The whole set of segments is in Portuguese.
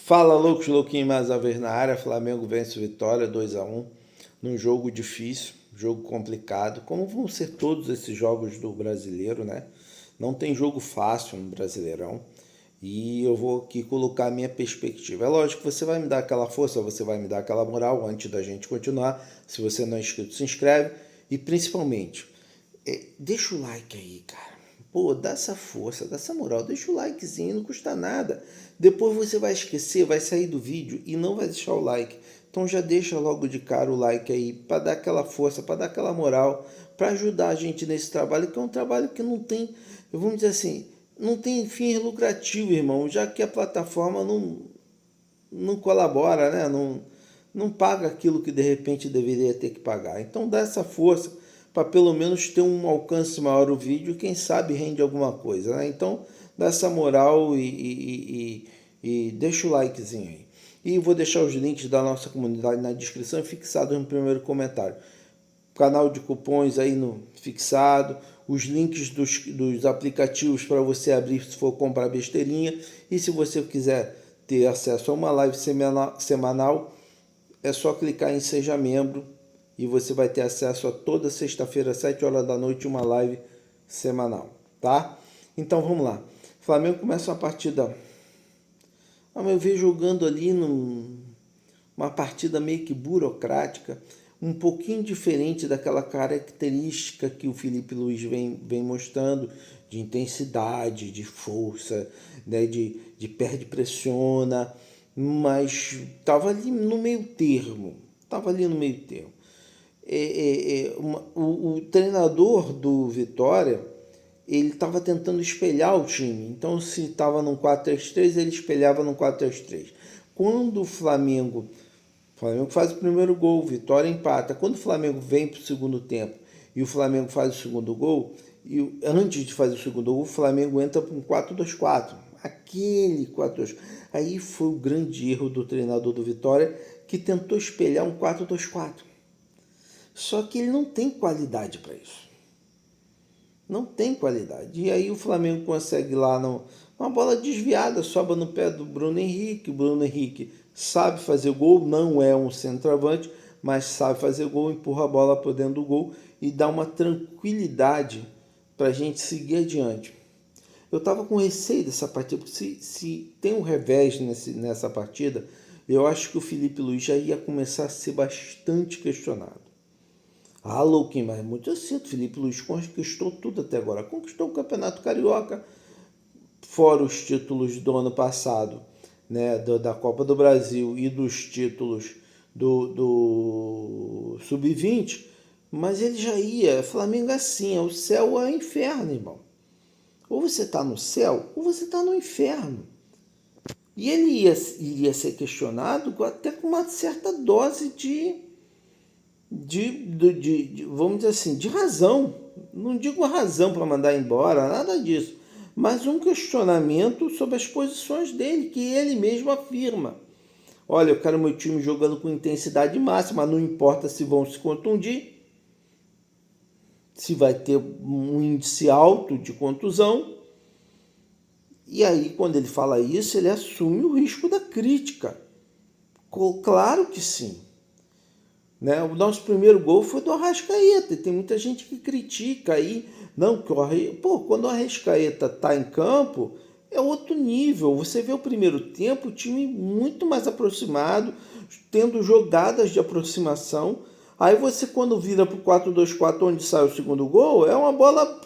Fala, loucos, louquinho, mais uma vez na área. Flamengo vence o Vitória 2-1 num jogo difícil, jogo complicado, como vão ser todos esses jogos do Brasileiro, né? Não tem jogo fácil no Brasileirão. E eu vou aqui colocar a minha perspectiva. É lógico que você vai me dar aquela força, você vai me dar aquela moral antes da gente continuar. Se você não é inscrito, se inscreve. E principalmente, deixa o like aí, cara. Pô, dá essa força, dá essa moral, deixa o likezinho, não custa nada. Depois você vai esquecer, vai sair do vídeo e não vai deixar o like. Então já deixa logo de cara o like aí, para dar aquela força, para dar aquela moral, para ajudar a gente nesse trabalho, que é um trabalho que não tem, vamos dizer assim, não tem fim lucrativo, irmão, já que a plataforma não colabora, né? Não paga aquilo que de repente deveria ter que pagar. Então dá essa força para pelo menos ter um alcance maior o vídeo, quem sabe rende alguma coisa, né? Então dá essa moral e deixa o likezinho aí. E vou deixar os links da nossa comunidade na descrição e fixados no primeiro comentário. Canal de cupons aí no fixado, os links dos aplicativos para você abrir se for comprar besteirinha. E se você quiser ter acesso a uma live semanal, é só clicar em Seja Membro e você vai ter acesso a toda sexta-feira, 7 horas da noite, uma live semanal, tá? Então vamos lá. O Flamengo começa uma partida, a meu ver, jogando ali uma partida meio que burocrática, um pouquinho diferente daquela característica que o Felipe Luiz vem mostrando, de intensidade, de força, né, de perde pressiona, mas estava ali no meio termo. O treinador do Vitória, ele estava tentando espelhar o time. Então, se estava num 4-3-3, ele espelhava no 4-3-3. Quando o Flamengo faz o primeiro gol, o Vitória empata. Quando o Flamengo vem para o segundo tempo e o Flamengo faz o segundo gol, e antes de fazer o segundo gol, o Flamengo entra para um 4-2-4. Aquele 4-2. Aí foi o grande erro do treinador do Vitória, que tentou espelhar um 4-2-4. Só que ele não tem qualidade para isso. Não tem qualidade. E aí o Flamengo consegue lá uma bola desviada, sobra no pé do Bruno Henrique. O Bruno Henrique sabe fazer gol, não é um centroavante, mas sabe fazer gol, empurra a bola para dentro do gol e dá uma tranquilidade para a gente seguir adiante. Eu estava com receio dessa partida, porque se tem um revés nessa partida, eu acho que o Felipe Luiz já ia começar a ser bastante questionado. Ah, louquinho, mas muito cedo. Felipe Luiz conquistou tudo até agora. Conquistou o Campeonato Carioca, fora os títulos do ano passado, né, da Copa do Brasil e dos títulos do Sub-20, mas ele já ia. Flamengo é assim, o céu é o inferno, irmão. Ou você está no céu, ou você está no inferno. E ele iria ser questionado até com uma certa dose vamos dizer assim, de razão. Não digo razão para mandar embora, nada disso. Mas um questionamento sobre as posições dele, que ele mesmo afirma. Olha, eu quero meu time jogando com intensidade máxima, não importa se vão se contundir, se vai ter um índice alto de contusão. E aí, quando ele fala isso, ele assume o risco da crítica. Claro que sim. Né? O nosso primeiro gol foi do Arrascaeta, e tem muita gente que critica aí. Não, quando o Arrascaeta está em campo, é outro nível. Você vê o primeiro tempo, o time muito mais aproximado, tendo jogadas de aproximação. Aí você, quando vira para o 4-2-4, onde sai o segundo gol, é uma bola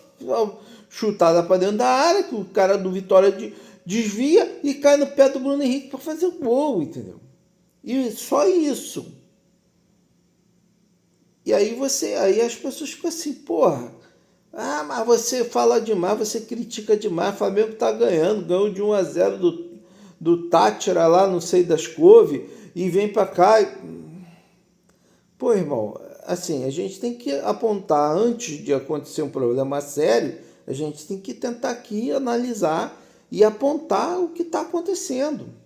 chutada para dentro da área, que o cara do Vitória desvia e cai no pé do Bruno Henrique para fazer o gol, entendeu? E só isso. E aí as pessoas ficam assim, porra, mas você fala demais, você critica demais, o Flamengo tá ganhou de 1-0 do Tátira lá, não sei das couve, e vem pra cá. Pô, irmão, assim, a gente tem que apontar, antes de acontecer um problema sério, a gente tem que tentar aqui analisar e apontar o que está acontecendo.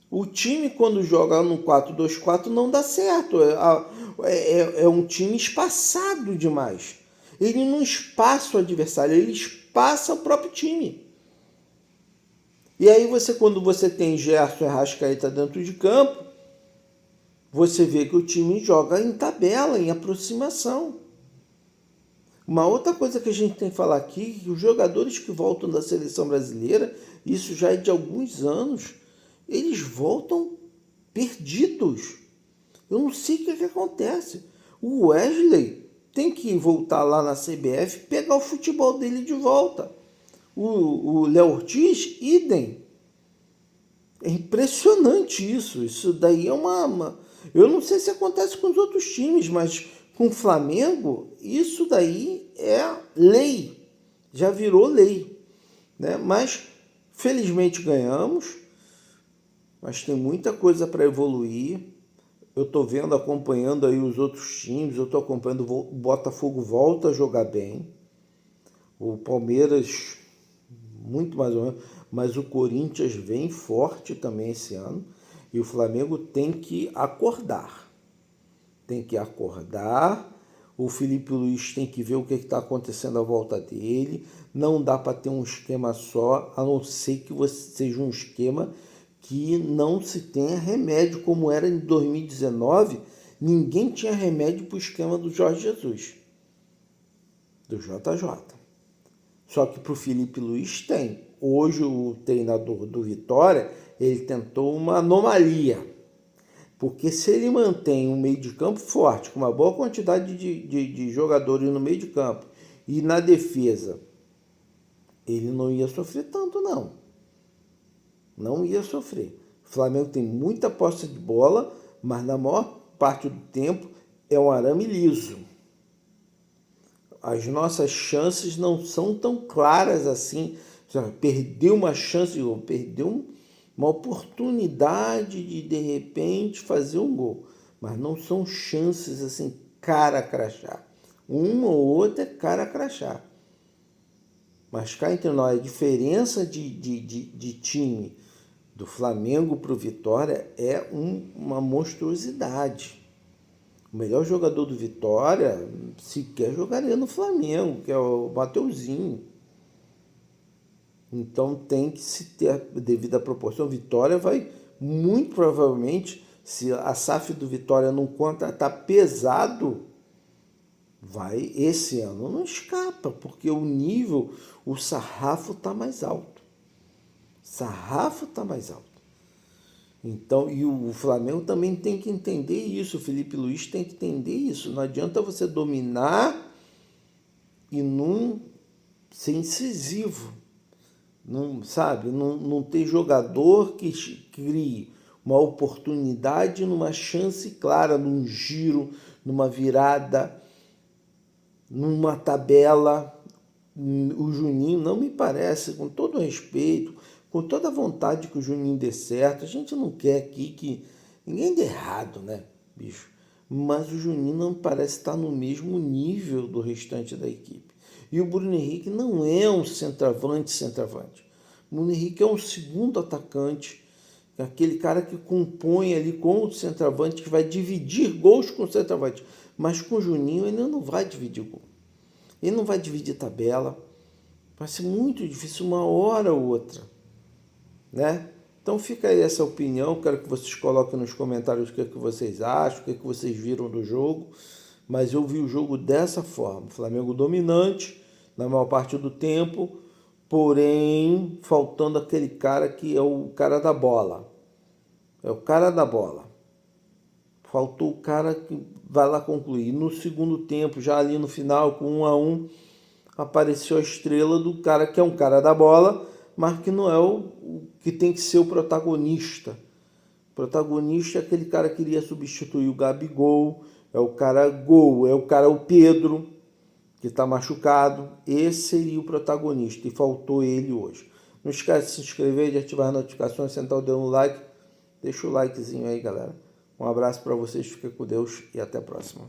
O time, quando joga no 4-2-4, não dá certo. É um time espaçado demais. Ele não espaça o adversário, ele espaça o próprio time. E aí quando você tem Gerson e Arrascaeta dentro de campo, você vê que o time joga em tabela, em aproximação. Uma outra coisa que a gente tem que falar aqui, que os jogadores que voltam da seleção brasileira, isso já é de alguns anos, eles voltam perdidos. Eu não sei o que acontece. O Wesley tem que voltar lá na CBF e pegar o futebol dele de volta. O Léo Ortiz, idem. É impressionante isso. Isso daí é uma... Eu não sei se acontece com os outros times, mas com o Flamengo, isso daí é lei. Já virou lei. Né? Mas, felizmente, ganhamos. Mas tem muita coisa para evoluir. Eu estou vendo, acompanhando aí os outros times. Eu estou acompanhando o Botafogo volta a jogar bem. O Palmeiras, muito mais ou menos. Mas o Corinthians vem forte também esse ano. E o Flamengo tem que acordar. Tem que acordar. O Felipe Luiz tem que ver o que está acontecendo à volta dele. Não dá para ter um esquema só, a não ser que seja um esquema que não se tenha remédio, como era em 2019. Ninguém tinha remédio para o esquema do Jorge Jesus, do JJ. Só que para o Felipe Luiz tem. Hoje o treinador do Vitória, ele tentou uma anomalia. Porque se ele mantém um meio de campo forte, com uma boa quantidade de jogadores no meio de campo e na defesa, ele não ia sofrer tanto, não. Não ia sofrer. O Flamengo tem muita posse de bola, mas na maior parte do tempo é um arame liso. As nossas chances não são tão claras assim. Perdeu uma chance, perdeu uma oportunidade de repente fazer um gol. Mas não são chances assim, cara a crachá. Uma ou outra é cara a crachá. Mas cá entre nós, a diferença de time do Flamengo para o Vitória é uma monstruosidade. O melhor jogador do Vitória sequer jogaria no Flamengo, que é o Mateuzinho. Então tem que se ter devido à proporção. Vitória vai, muito provavelmente, se a SAF do Vitória não contratar pesado, vai, esse ano não escapa, porque o nível, o sarrafo está mais alto. Sarrafo está mais alto. Então, e o Flamengo também tem que entender isso, o Felipe Luiz tem que entender isso. Não adianta você dominar e não ser incisivo. Não, sabe, não ter jogador que crie uma oportunidade numa chance clara, num giro, numa virada, numa tabela. O Juninho não me parece, com todo respeito, com toda a vontade que o Juninho dê certo. A gente não quer aqui que ninguém dê errado, né, bicho? Mas o Juninho não parece estar no mesmo nível do restante da equipe. E o Bruno Henrique não é um centroavante. O Bruno Henrique é um segundo atacante, aquele cara que compõe ali com o centroavante, que vai dividir gols com o centroavante. Mas com o Juninho ele não vai dividir gol. Ele não vai dividir tabela. Vai ser muito difícil uma hora ou outra, né? Então fica aí essa opinião. Quero que vocês coloquem nos comentários o que vocês acham, o que vocês viram do jogo. Mas eu vi o jogo dessa forma. Flamengo dominante na maior parte do tempo, porém faltando aquele cara que é o cara da bola. É o cara da bola. Faltou o cara que vai lá concluir. No segundo tempo, já ali no final, com 1-1, apareceu a estrela do cara que é um cara da bola, mas que não é o que tem que ser o protagonista. O protagonista é aquele cara que iria substituir o Gabigol, é o cara gol, é o cara o Pedro, que está machucado. Esse seria o protagonista e faltou ele hoje. Não esquece de se inscrever, de ativar as notificações, sentar o dedo no like. Deixa o likezinho aí, galera. Um abraço para vocês, fiquem com Deus e até a próxima.